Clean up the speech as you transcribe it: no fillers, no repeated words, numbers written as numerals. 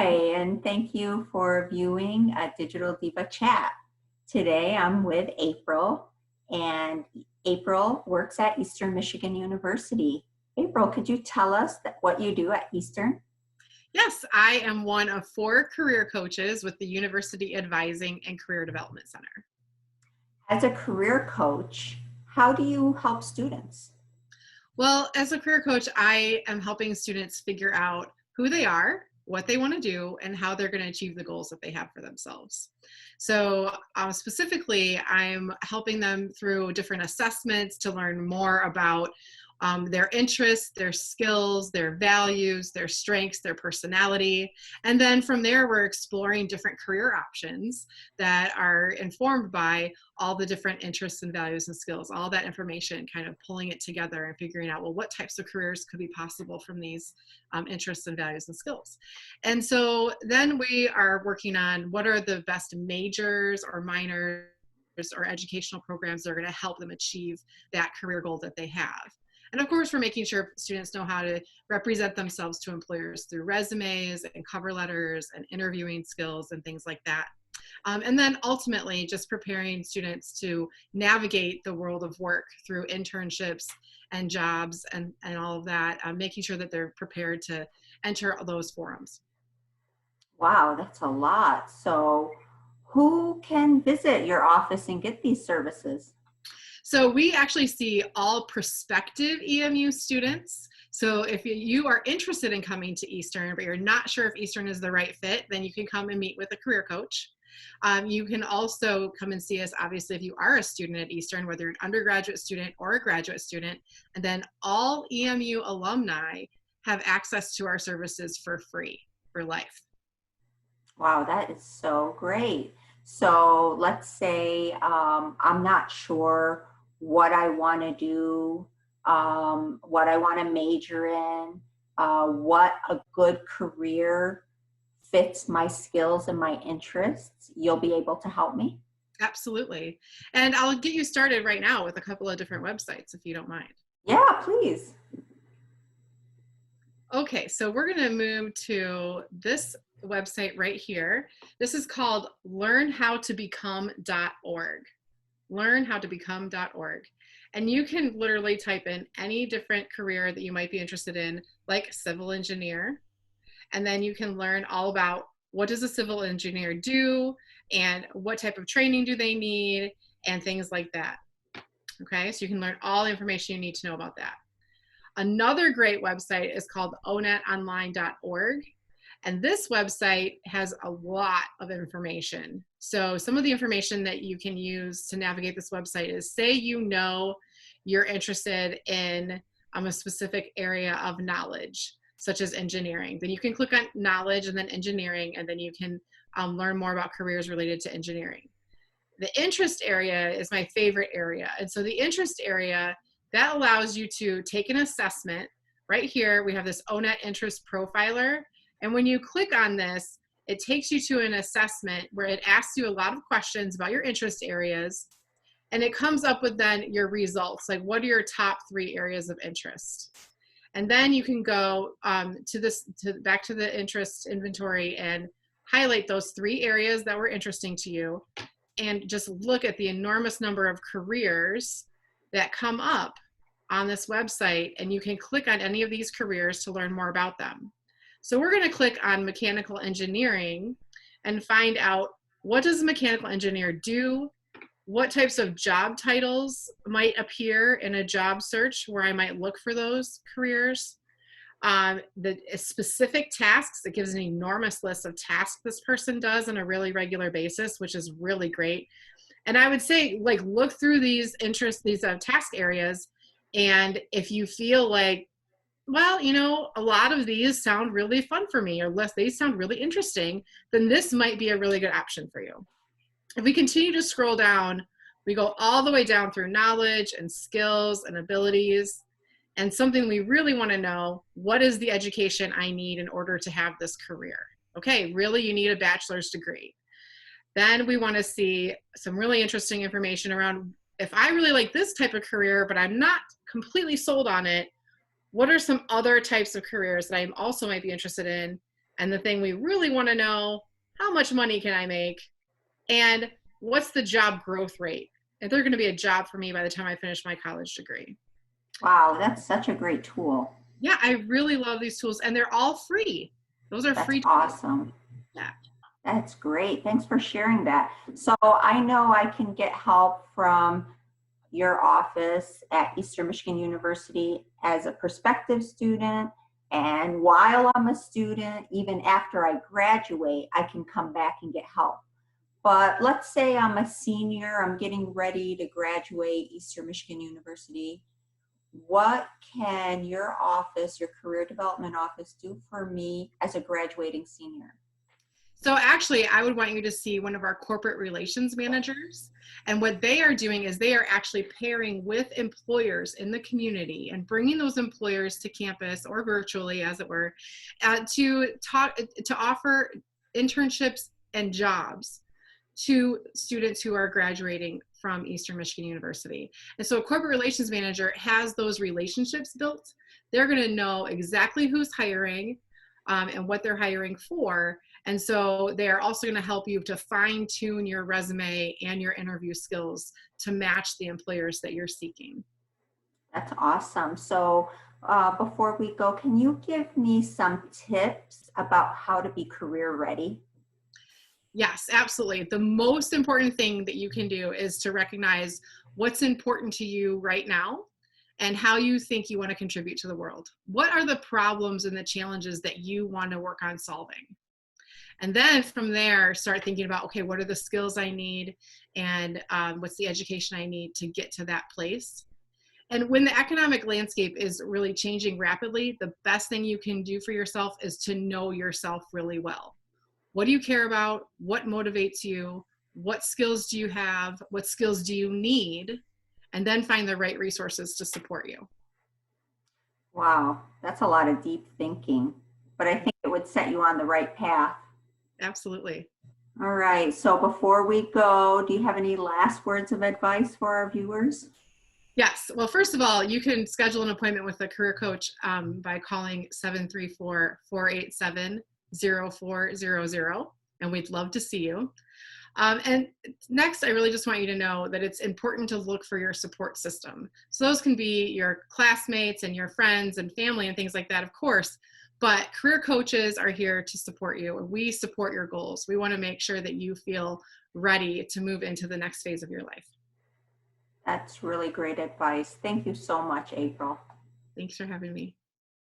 Hi, and thank you for viewing a Digital Diva Chat. Today I'm with April, and April works at Eastern Michigan University. April, could you tell us what you do at Eastern? Yes, I am one of 4 career coaches with the University Advising and Career Development Center. As a career coach, how do you help students? Well, as a career coach, I am helping students figure out who they are, what they want to do, and how they're going to achieve the goals that they have for themselves. So, specifically, I'm helping them through different assessments to learn more about their interests, their skills, their values, their strengths, their personality. And then from there, we're exploring different career options that are informed by all the different interests and values and skills, all that information, kind of pulling it together and figuring out, well, what types of careers could be possible from these interests and values and skills. And so then we are working on what are the best majors or minors or educational programs that are going to help them achieve that career goal that they have. And of course, we're making sure students know how to represent themselves to employers through resumes and cover letters and interviewing skills and things like that. And then ultimately just preparing students to navigate the world of work through internships and jobs and all of that, making sure that they're prepared to enter those forums. Wow, that's a lot. So, who can visit your office and get these services? So we actually see all prospective EMU students. So if you are interested in coming to Eastern, but you're not sure if Eastern is the right fit, then you can come and meet with a career coach. You can also come and see us, obviously, if you are a student at Eastern, whether you're an undergraduate student or a graduate student. And then all EMU alumni have access to our services for free for life. Wow, that is so great. So let's say I'm not sure what I want to do, what I want to major in, what a good career fits my skills and my interests. You'll be able to help me? Absolutely. And I'll get you started right now with a couple of different websites, if you don't mind. Yeah, please. Okay, so we're going to move to this website right here. This is called learnhowtobecome.org. Learnhowtobecome.org. And you can literally type in any different career that you might be interested in, like civil engineer. And then you can learn all about what does a civil engineer do and what type of training do they need and things like that. Okay, so you can learn all the information you need to know about that. Another great website is called onetonline.org. And this website has a lot of information. So some of the information that you can use to navigate this website is, say you know you're interested in a specific area of knowledge, such as engineering. Then you can click on knowledge and then engineering, and then you can learn more about careers related to engineering. The interest area is my favorite area. And so the interest area, that allows you to take an assessment. Right here, we have this ONET Interest Profiler. And when you click on this, it takes you to an assessment where it asks you a lot of questions about your interest areas. And it comes up with then your results, like what are your top 3 areas of interest? And then you can go back to the interest inventory and highlight those 3 areas that were interesting to you and just look at the enormous number of careers that come up on this website, and you can click on any of these careers to learn more about them. So we're going to click on mechanical engineering and find out, what does a mechanical engineer do? What types of job titles might appear in a job search where I might look for those careers? The specific tasks, it gives an enormous list of tasks this person does on a really regular basis, which is really great. And I would say, like, look through these task areas. And if you feel like, well, you know, a lot of these sound really fun for me, or they sound really interesting, then this might be a really good option for you. If we continue to scroll down, we go all the way down through knowledge and skills and abilities. And something we really want to know, what is the education I need in order to have this career? Okay, really, you need a bachelor's degree. Then we want to see some really interesting information around, if I really like this type of career, but I'm not completely sold on it, what are some other types of careers that I also might be interested in? And the thing we really want to know, how much money can I make? And what's the job growth rate? Is there going to be a job for me by the time I finish my college degree? Wow, that's such a great tool. Yeah, I really love these tools, and they're all free. Those are That's free tools. awesome. Yeah. That's great. Thanks for sharing that. So I know I can get help from your office at Eastern Michigan University as a prospective student. And while I'm a student, even after I graduate, I can come back and get help. But let's say I'm a senior, I'm getting ready to graduate Eastern Michigan University. What can your office, your career development office, do for me as a graduating senior? So actually, I would want you to see one of our corporate relations managers. And what they are doing is they are actually pairing with employers in the community and bringing those employers to campus or virtually, as it were, to offer internships and jobs to students who are graduating from Eastern Michigan University. And so a corporate relations manager has those relationships built. They're going to know exactly who's hiring and what they're hiring for. And so they are also going to help you to fine tune your resume and your interview skills to match the employers that you're seeking. That's awesome. So before we go, can you give me some tips about how to be career ready? Yes, absolutely. The most important thing that you can do is to recognize what's important to you right now and how you think you want to contribute to the world. What are the problems and the challenges that you want to work on solving? And then from there, start thinking about, okay, what are the skills I need and what's the education I need to get to that place? And when the economic landscape is really changing rapidly, the best thing you can do for yourself is to know yourself really well. What do you care about? What motivates you? What skills do you have? What skills do you need? And then find the right resources to support you. Wow, that's a lot of deep thinking, but I think it would set you on the right path. Absolutely. All right, so before we go, do you have any last words of advice for our viewers? Yes. Well, first of all, you can schedule an appointment with a career coach by calling 734-487-0400, and we'd love to see you. And next, I really just want you to know that it's important to look for your support system. So those can be your classmates and your friends and family and things like that, of course. But career coaches are here to support you. We support your goals. We want to make sure that you feel ready to move into the next phase of your life. That's really great advice. Thank you so much, April. Thanks for having me.